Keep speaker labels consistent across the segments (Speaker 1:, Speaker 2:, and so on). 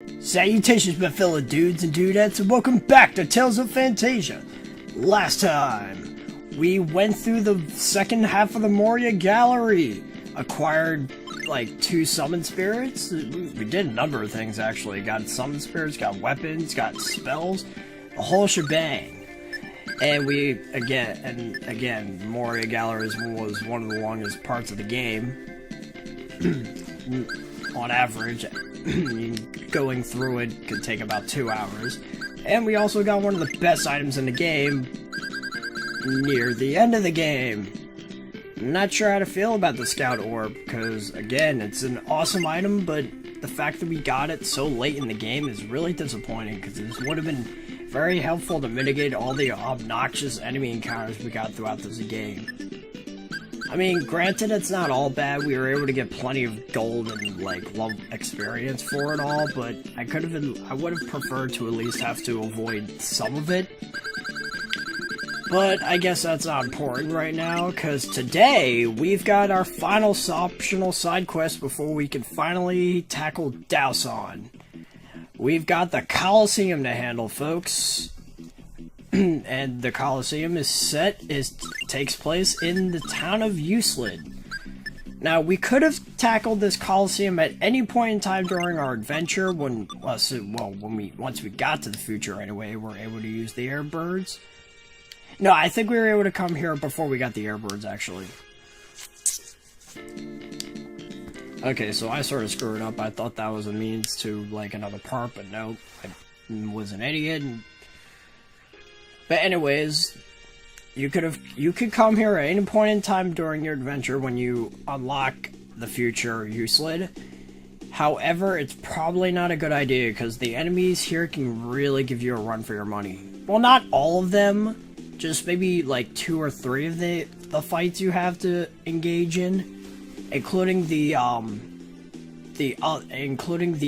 Speaker 1: Salutations, my fellow dudes and dudettes, and welcome back to Tales of Phantasia. Last time, we went through the second half of the Moria Gallery, acquired, like, 2 summon spirits. We did a number of things, actually. Got summon spirits, got weapons, got spells, the whole shebang. And we, again, Moria Gallery was one of the longest parts of the game. On average, going through it could take about 2 hours. And we also got one of the best items in the game near the end of the game. Not sure how to feel about the Scout Orb, because, again, it's an awesome item, but the fact that we got it so late in the game is really disappointing, because this would have been very helpful to mitigate all the obnoxious enemy encounters we got throughout this game. I mean, granted, it's not all bad. We were able to get plenty of gold and, like, love experience for it all, but I would have preferred to at least have to avoid some of it. But I guess that's not important right now, because today we've got our final optional side quest before we can finally tackle Dowson. We've got the Coliseum to handle, folks. And the Coliseum takes place in the town of Euclid. Now, we could have tackled this Coliseum at any point in time during our adventure once we got to the future anyway, we're able to use the airbirds. No, I think we were able to come here before we got the airbirds, actually. Okay, so I sort of screwed up. I thought that was a means to, like, another part, but no, I was an idiot. But anyways, you could come here at any point in time during your adventure when you unlock the future Euclid. However, it's probably not a good idea, because the enemies here can really give you a run for your money. Well, not all of them, just maybe like 2 or 3 of the fights you have to engage in, including the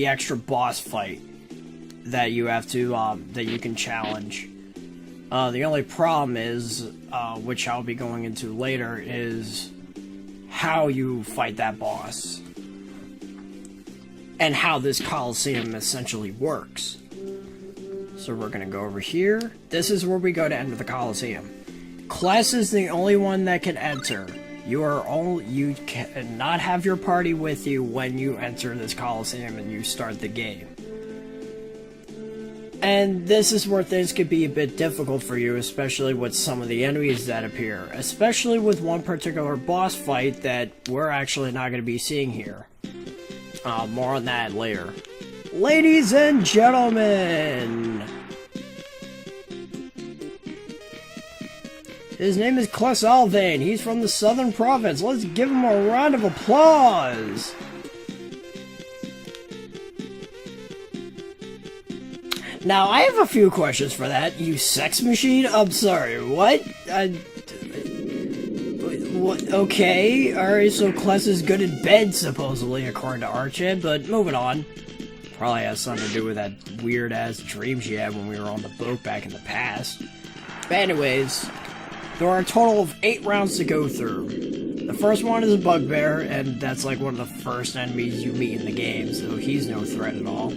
Speaker 1: extra boss fight that you have to that you can challenge. The only problem is, which I'll be going into later, is how you fight that boss. And how this Coliseum essentially works. So we're gonna go over here. This is where we go to enter the Coliseum. Class is the only one that can enter. You cannot have your party with you when you enter this Coliseum and you start the game. And this is where things could be a bit difficult for you, especially with some of the enemies that appear. Especially with one particular boss fight that we're actually not going to be seeing here. More on that later. Ladies and gentlemen! His name is Cles Alvain. He's from the Southern Province. Let's give him a round of applause! Now, I have a few questions for that. You sex machine? I'm sorry, what? What? Okay, alright, so Cles is good in bed, supposedly, according to Archid, but moving on. Probably has something to do with that weird-ass dream she had when we were on the boat back in the past. But anyways, there are a total of 8 rounds to go through. The first one is a bugbear, and that's like one of the first enemies you meet in the game, so he's no threat at all.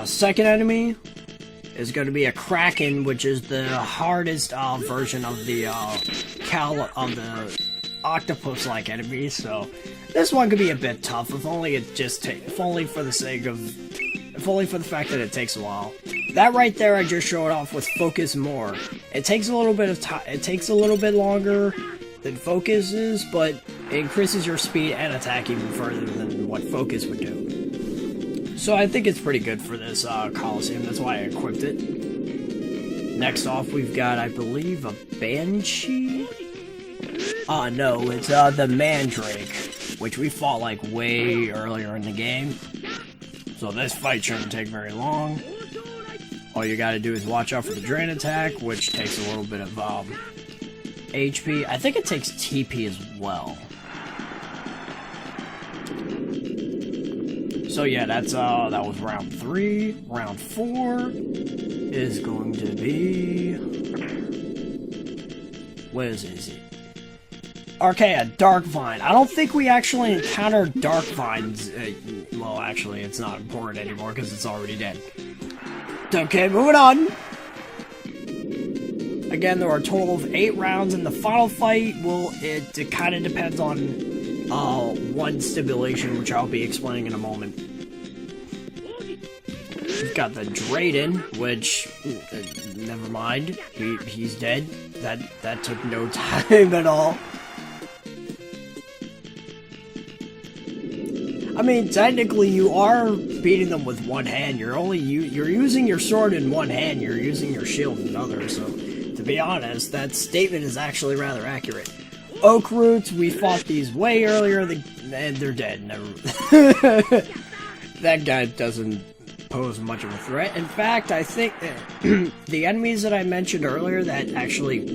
Speaker 1: Second enemy is going to be a Kraken, which is the hardest version of the octopus-like enemy. So this one could be a bit tough, if only for the fact that it takes a while. That right there, I just showed off with Focus More. It takes a little bit of time. It takes a little bit longer than Focus is, but it increases your speed and attack even further than what Focus would do. So I think it's pretty good for this Coliseum, that's why I equipped it. Next off, we've got, I believe, a Banshee? No, it's the Mandrake, which we fought, like, way earlier in the game. So this fight shouldn't take very long. All you gotta do is watch out for the Drain Attack, which takes a little bit of HP. I think it takes TP as well. So yeah, that was round 3. Round 4 is going to be... Where is it? Okay, a dark vine. I don't think we actually encounter dark vines. Well, actually, it's not important anymore because it's already dead. Okay, moving on. Again, there are a total of 8 rounds in the final fight. Well, it kind of depends on one stipulation, which I'll be explaining in a moment. We've got the Drayden, which never mind. He's dead. That took no time at all. I mean, technically, you are beating them with one hand. You're using your sword in one hand. You're using your shield in another. So, to be honest, that statement is actually rather accurate. Oak roots. We fought these way earlier, and they're dead. Never. That guy doesn't pose much of a threat. In fact, I think that the enemies that I mentioned earlier that actually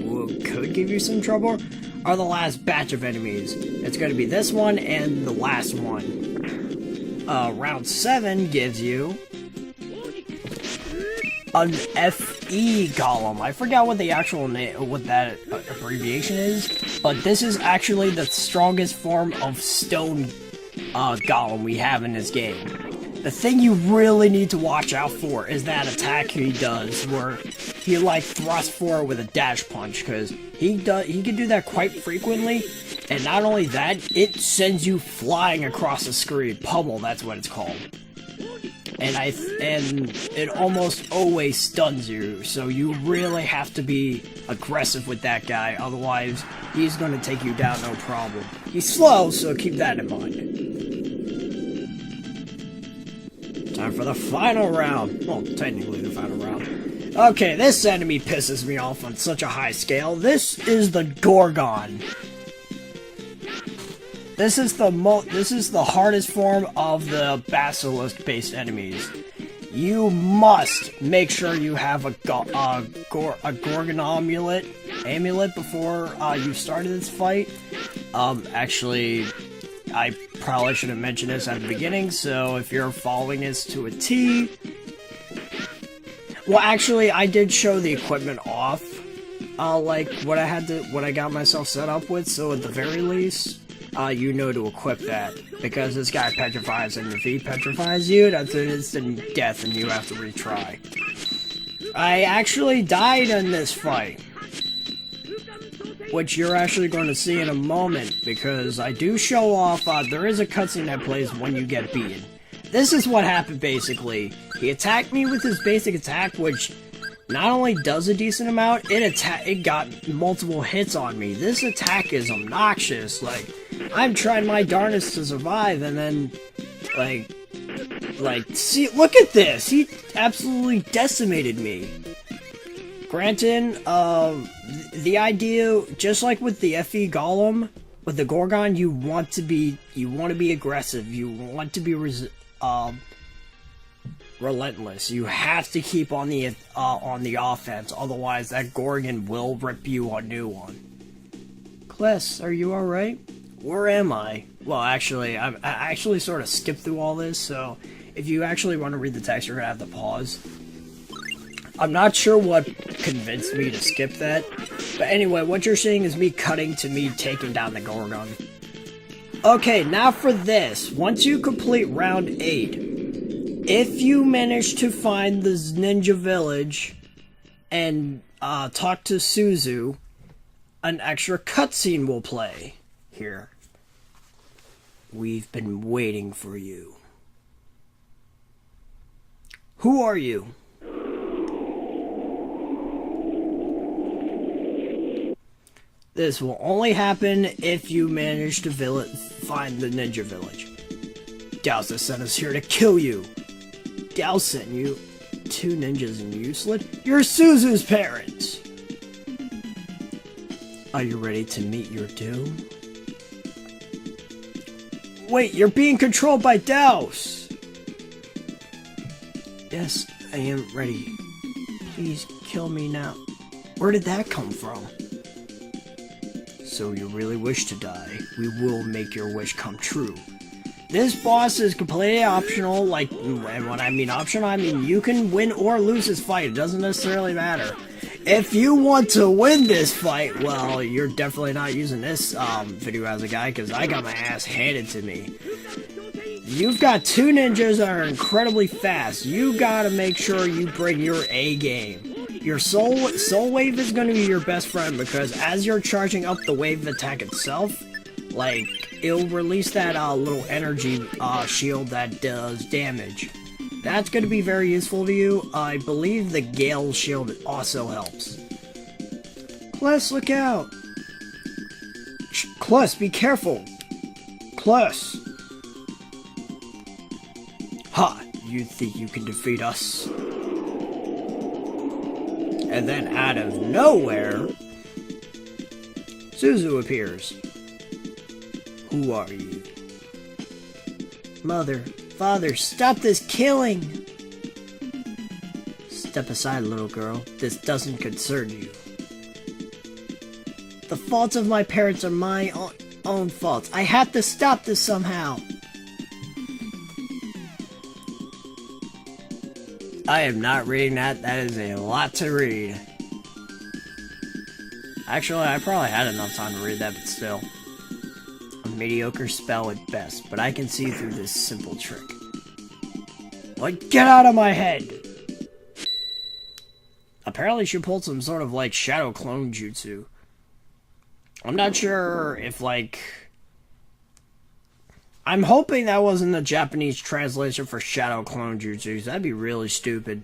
Speaker 1: could give you some trouble are the last batch of enemies. It's going to be this one and the last one. Round 7 gives you an FE golem. I forgot what the actual name, what that abbreviation is, but this is actually the strongest form of stone golem we have in this game. The thing you really need to watch out for is that attack he does, where he like thrusts forward with a dash punch, because he can do that quite frequently. And not only that, it sends you flying across the screen. Pummel, that's what it's called. And it almost always stuns you, so you really have to be aggressive with that guy, otherwise he's going to take you down no problem. He's slow, so keep that in mind. Time for the final round. Well, technically the final round. Okay, this enemy pisses me off on such a high scale. This is the Gorgon. This is the hardest form of the basilisk-based enemies. You must make sure you have a Gorgon amulet before you started this fight. Actually, I probably should have mentioned this at the beginning, so if you're following this to a T... Well, actually, I did show the equipment off, like what I got myself set up with, so at the very least... you know to equip that, because this guy petrifies, and if he petrifies you, that's an instant death, and you have to retry. I actually died in this fight, which you're actually going to see in a moment, because I do show off, there is a cutscene that plays when you get beaten. This is what happened, basically. He attacked me with his basic attack, which... not only does a decent amount, it got multiple hits on me. This attack is obnoxious. Like, I'm trying my darnest to survive, and then, see, look at this! He absolutely decimated me. Granted, the idea, just like with the FE Golem, with the Gorgon, you want to be aggressive. You want to be relentless. You have to keep on the offense, otherwise that Gorgon will rip you a new one. Kless, are you alright? Where am I? Well, actually, I actually sort of skipped through all this, so if you actually want to read the text, you're gonna have to pause. I'm not sure what convinced me to skip that, but anyway, what you're seeing is me cutting to me taking down the Gorgon. Okay, now for this. Once you complete round 8, if you manage to find the ninja village and talk to Suzu, an extra cutscene will play here. We've been waiting for you. Who are you? This will only happen if you manage to find the ninja village. Dowsa sent us here to kill you. Dao sent you. 2 ninjas and you slid. You're Suzu's parents! Are you ready to meet your doom? Wait, you're being controlled by Daos! Yes, I am ready. Please kill me now. Where did that come from? So you really wish to die? We will make your wish come true. This boss is completely optional, and when I mean optional, I mean you can win or lose this fight, it doesn't necessarily matter. If you want to win this fight, well, you're definitely not using this video as a guide, because I got my ass handed to me. You've got two ninjas that are incredibly fast. You gotta make sure you bring your A game. Your soul wave is gonna be your best friend, because as you're charging up the wave attack itself, like, it'll release that little energy shield that does damage. That's going to be very useful to you. I believe the Gale shield also helps. Kless, look out! Kless, be careful! Kless! Ha! You think you can defeat us? And then out of nowhere, Suzu appears. Who are you? Mother, Father, stop this killing! Step aside, little girl. This doesn't concern you. The faults of my parents are my own faults. I have to stop this somehow. I am not reading that. That is a lot to read. Actually, I probably had enough time to read that, but still. A mediocre spell at best, but I can see through this simple trick. Like, get out of my head! Apparently she pulled some sort of, like, shadow clone jutsu. I'm not sure if, like... I'm hoping that wasn't the Japanese translation for shadow clone jutsu. That'd be really stupid.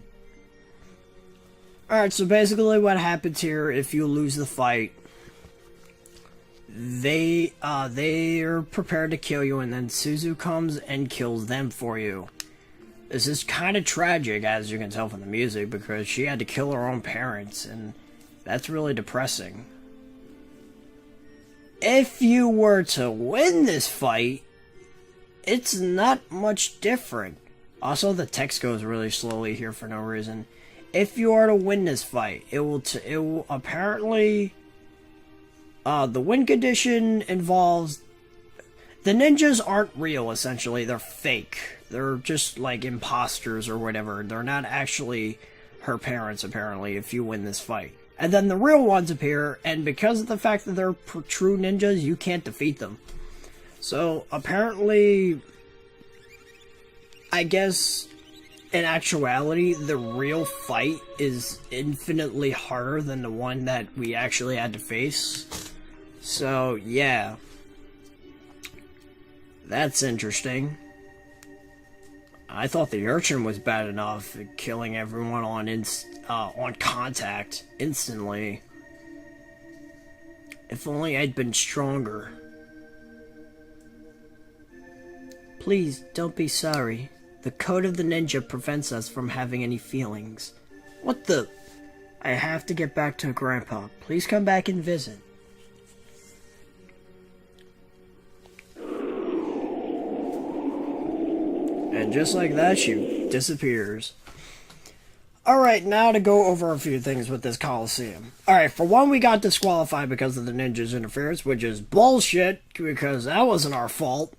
Speaker 1: Alright, so basically what happens here if you lose the fight... They're prepared to kill you, and then Suzu comes and kills them for you. This is kind of tragic, as you can tell from the music, because she had to kill her own parents, and that's really depressing. If you were to win this fight, it's not much different. Also, the text goes really slowly here for no reason. If you are to win this fight, it will apparently... the win condition involves... The ninjas aren't real, essentially. They're fake. They're just, like, imposters or whatever. They're not actually her parents, apparently, if you win this fight. And then the real ones appear, and because of the fact that they're true ninjas, you can't defeat them. So, apparently... I guess... in actuality, the real fight is infinitely harder than the one that we actually had to face. So, yeah. That's interesting. I thought the urchin was bad enough at killing everyone on contact instantly. If only I'd been stronger. Please, don't be sorry. The code of the ninja prevents us from having any feelings. What the? I have to get back to Grandpa. Please come back and visit. And just like that, she disappears. Alright, now to go over a few things with this Coliseum. Alright, for one, we got disqualified because of the ninja's interference, which is bullshit, because that wasn't our fault.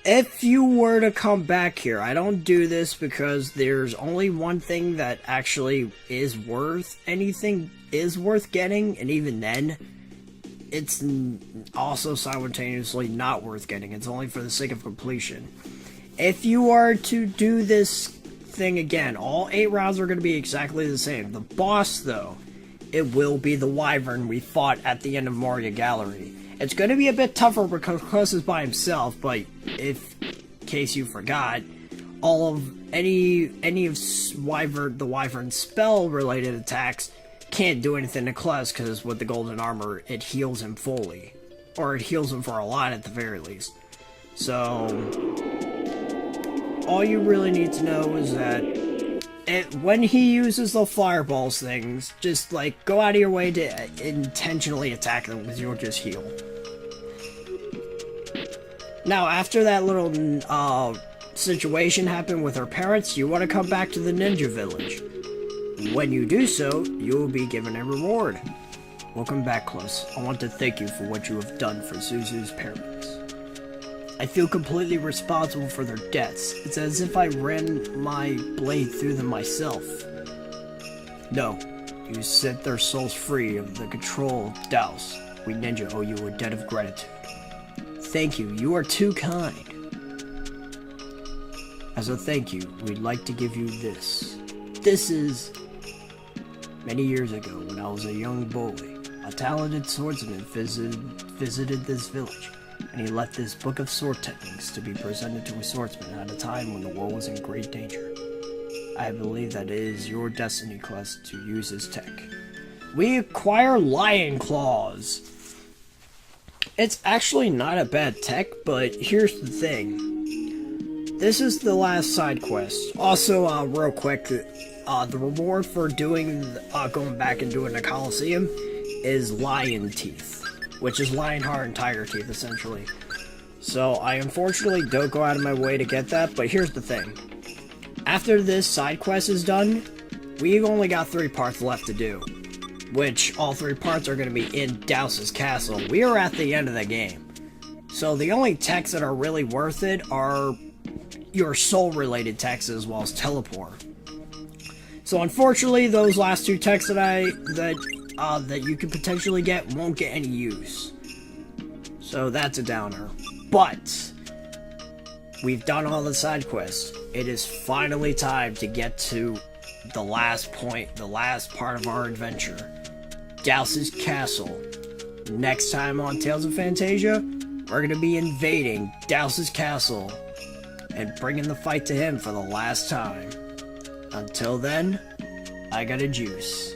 Speaker 1: If you were to come back here, I don't do this because there's only one thing that actually is worth getting, and even then, it's also simultaneously not worth getting. It's only for the sake of completion. If you are to do this thing again, all 8 rounds are going to be exactly the same. The boss, though, it will be the Wyvern we fought at the end of Moria Gallery. It's going to be a bit tougher because Kless is by himself, but in case you forgot, any of the Wyvern's spell-related attacks can't do anything to Kless, because with the golden armor, it heals him fully. Or it heals him for a lot at the very least. So, all you really need to know is that when he uses the fireballs things, just like go out of your way to intentionally attack them, because you'll just heal. Now, after that little situation happened with her parents, you want to come back to the ninja village. When you do so, you will be given a reward. Welcome back, Kless. I want to thank you for what you have done for Suzu's parents. I feel completely responsible for their deaths. It's as if I ran my blade through them myself. No, you set their souls free of the control of Daos. We ninja owe you a debt of gratitude. Thank you, you are too kind. As a thank you, we'd like to give you this. This is... Many years ago, when I was a young boy, a talented swordsman visited this village, and he left this book of sword techniques to be presented to a swordsman at a time when the world was in great danger. I believe that it is your destiny quest to use his tech. We acquire Lion Claws. It's actually not a bad tech, but here's the thing. This is the last side quest. Also, real quick, the reward for doing, going back and doing the Coliseum is lion teeth, which is lion heart and tiger teeth, essentially. So, I unfortunately don't go out of my way to get that, but here's the thing. After this side quest is done, we've only got 3 parts left to do, which all 3 parts are going to be in Daos's castle. We are at the end of the game. So, the only techs that are really worth it are your soul-related techs as well as teleport. So unfortunately, those last 2 techs that you could potentially get won't get any use. So that's a downer. But we've done all the side quests. It is finally time to get to the last point, the last part of our adventure. Daos's castle. Next time on Tales of Phantasia, we're gonna be invading Daos's castle and bringing the fight to him for the last time. Until then, I got a juice.